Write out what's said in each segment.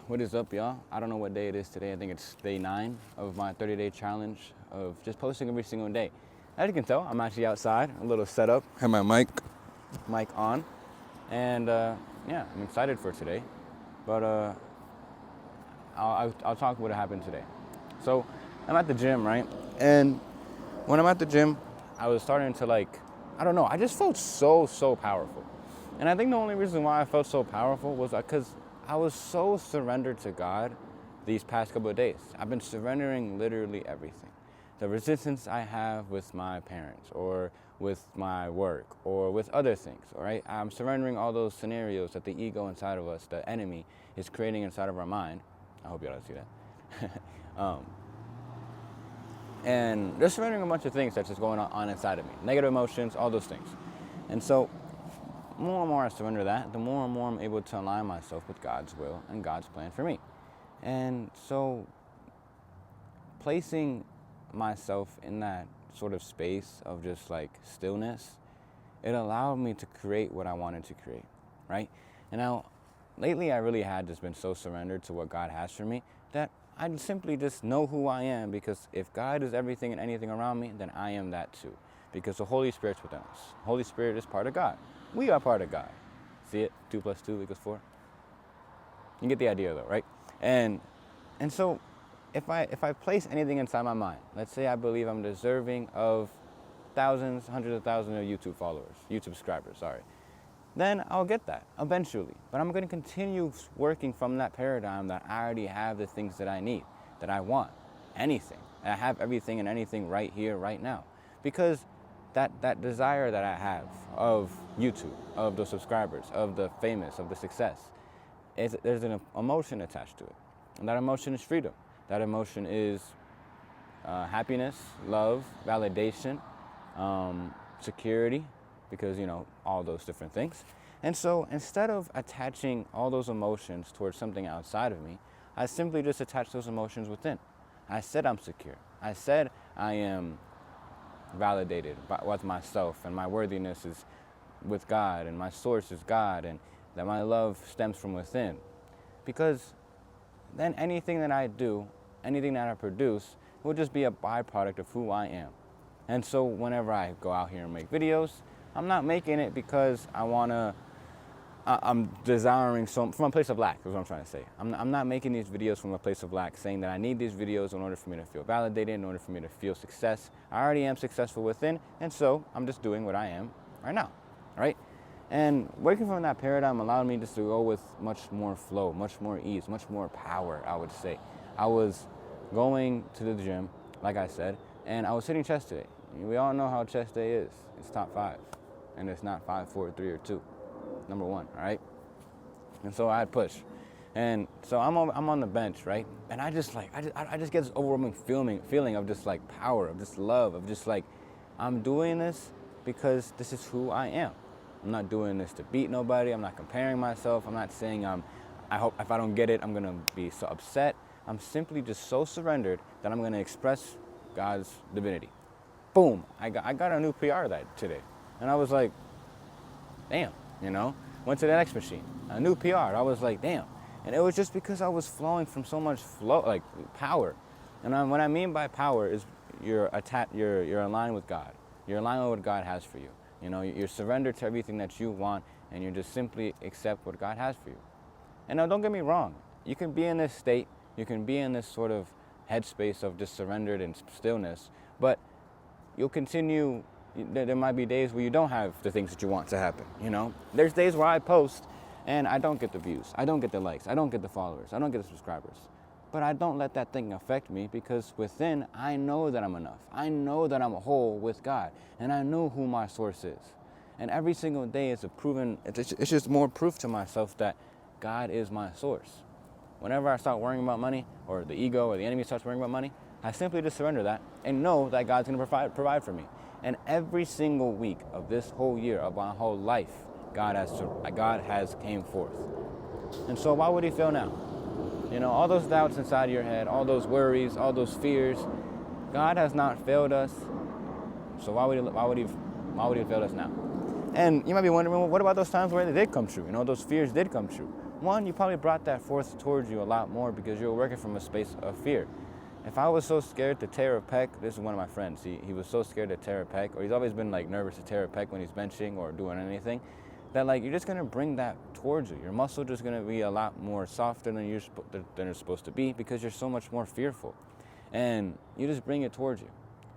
What is up, y'all? I don't know what day it is today. I think it's day 9 of my 30-day challenge of just posting every single day. As you can tell, I'm actually outside, a little setup. Have my mic on, and yeah, I'm excited for today. But I'll talk what happened today. So I'm at the gym, right? And when I'm at the gym, I was starting to I don't know, I just felt so powerful. And I think the only reason why I felt so powerful was because I was so surrendered to God these past couple of days. I've been surrendering literally everything. The resistance I have with my parents or with my work or with other things, all right? I'm surrendering all those scenarios that the ego inside of us, the enemy, is creating inside of our mind. I hope y'all don't see that. And just surrendering a bunch of things that's just going on inside of me. Negative emotions, all those things. And so more and more I surrender that, the more and more I'm able to align myself with God's will and God's plan for me. And so placing myself in that sort of space of just stillness, it allowed me to create what I wanted to create, right? And now, lately I really had just been so surrendered to what God has for me that I simply just know who I am, because if God is everything and anything around me, then I am that too. Because the Holy Spirit's within us. Holy Spirit is part of God. We are part of God. See it? 2 + 2 = 4. You get the idea though, right? And so if I place anything inside my mind, let's say I believe I'm deserving of thousands, hundreds of thousands of YouTube subscribers, then I'll get that eventually. But I'm going to continue working from that paradigm that I already have the things that I need, that I want, anything. I have everything and anything right here, right now. Because that desire that I have of YouTube, of the subscribers, of the famous, of the success, there's an emotion attached to it. And that emotion is freedom. That emotion is happiness, love, validation, security, because, all those different things. And so instead of attaching all those emotions towards something outside of me, I simply just attach those emotions within. I said I'm secure. I said I am validated with myself, and my worthiness is with God, and my source is God, and that my love stems from within. Because then anything that I do, anything that I produce, will just be a byproduct of who I am. And so whenever I go out here and make videos, I'm not making it because I'm desiring from a place of lack, is what I'm trying to say. I'm not making these videos from a place of lack, saying that I need these videos in order for me to feel validated, in order for me to feel success. I already am successful within, and so I'm just doing what I am right now, right? And working from that paradigm allowed me just to go with much more flow, much more ease, much more power, I would say. I was going to the gym, like I said, and I was hitting chest day. We all know how chest day is. It's top 5, and it's not 5, 4, 3, or 2. Number 1, all right? And so I push. And so I'm on the bench, right? And I just get this overwhelming feeling of just power, of just love, of just I'm doing this because this is who I am. I'm not doing this to beat nobody. I'm not comparing myself. I'm not saying I hope if I don't get it, I'm gonna be so upset. I'm simply just so surrendered that I'm gonna express God's divinity. Boom, I got a new PR today. And I was like, damn. Went to the next machine, a new PR. I was like, damn. And it was just because I was flowing from so much power. And what I mean by power is you're aligned with God. You're aligned with what God has for you. You're surrendered to everything that you want, and you just simply accept what God has for you. And now, don't get me wrong. You can be in this state. You can be in this sort of headspace of just surrendered and stillness, but you'll continue. There might be days where you don't have the things that you want to happen, There's days where I post and I don't get the views, I don't get the likes, I don't get the followers, I don't get the subscribers. But I don't let that thing affect me, because within, I know that I'm enough. I know that I'm whole with God, and I know who my source is. And every single day it's just more proof to myself that God is my source. Whenever I start worrying about money, or the ego or the enemy starts worrying about money, I simply just surrender that and know that God's going to provide for me. And every single week of this whole year, of my whole life, God has came forth. And so why would he fail now? All those doubts inside your head, all those worries, all those fears, God has not failed us. So why would he fail us now? And you might be wondering, well, what about those times where they did come true? Those fears did come true. one, you probably brought that forth towards you a lot more because you were working from a space of fear. If I was so scared to tear a pec, this is one of my friends, he was so scared to tear a pec, or he's always been like nervous to tear a pec when he's benching or doing anything, that like you're just gonna bring that towards you. Your muscle just gonna be a lot more softer than it's supposed to be because you're so much more fearful, and you just bring it towards you.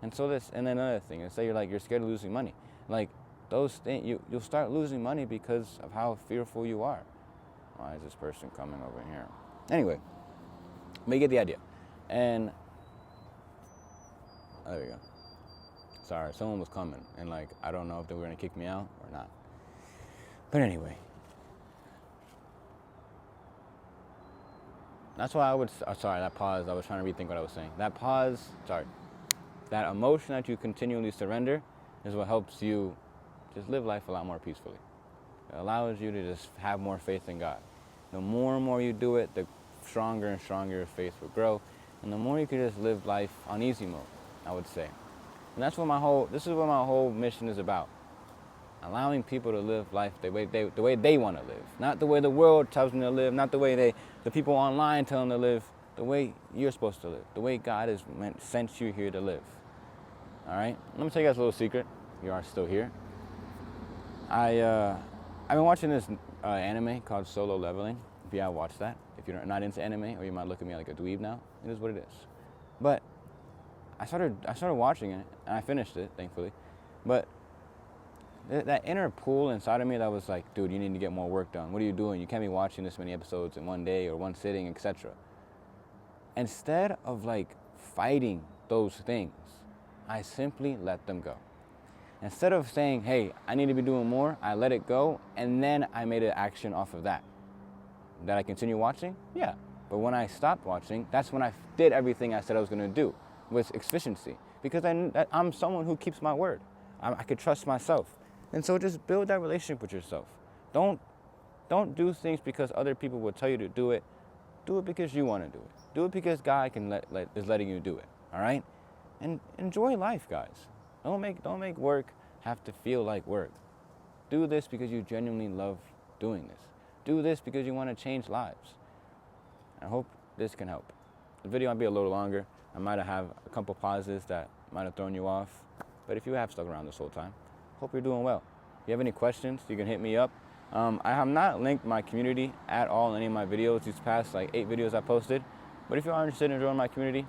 And so and then another thing, and say you're scared of losing money, like those things you'll start losing money because of how fearful you are. Why is this person coming over here? Anyway, but you get the idea. And there we go. Sorry, someone was coming, and like I don't know if they were gonna kick me out or not. But anyway, that's why I would. Sorry, that pause. I was trying to rethink what I was saying. That pause. Sorry. That emotion that you continually surrender is what helps you just live life a lot more peacefully. It allows you to just have more faith in God. The more and more you do it, the stronger and stronger your faith will grow, and the more you can just live life on easy mode, I would say. And that's what this is what my whole mission is about. Allowing people to live life the way they want to live. Not the way the world tells them to live, not the way the people online tell them to live, the way you're supposed to live, the way God has sent you here to live. All right? Let me tell you guys a little secret. You are still here. I've been watching this anime called Solo Leveling. If you have watched that. If you're not into anime, or you might look at me like a dweeb now, it is what it is. But I started watching it, and I finished it, thankfully. But that inner pull inside of me that was like, dude, you need to get more work done. What are you doing? You can't be watching this many episodes in one day or one sitting, etc. Instead of like fighting those things, I simply let them go. Instead of saying, hey, I need to be doing more, I let it go, and then I made an action off of that. Did I continue watching? Yeah. But when I stopped watching, that's when I did everything I said I was going to do with efficiency. Because I'm someone who keeps my word. I could trust myself. And so just build that relationship with yourself. Don't do things because other people will tell you to do it. Do it because you want to do it. Do it because God is letting you do it. All right? And enjoy life, guys. Don't make work have to feel like work. Do this because you genuinely love doing this. Do this because you want to change lives. I hope this can help. The video might be a little longer. I might have a couple pauses that might have thrown you off. But if you have stuck around this whole time, hope you're doing well. If you have any questions, you can hit me up. I have not linked my community at all in any of my videos. These past like 8 videos I posted. But if you are interested in joining my community,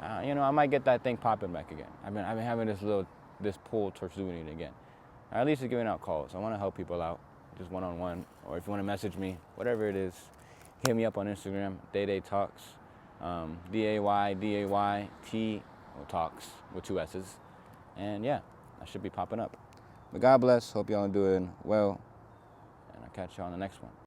I might get that thing popping back again. I've been having this pull towards doing it again. Or at least just giving out calls. I want to help people out, just one-on-one. Or if you want to message me, whatever it is, hit me up on Instagram, daydaytalkss, DAYDAYT talks with 2 S's. And yeah, I should be popping up. But God bless. Hope y'all are doing well. And I'll catch you on the next one.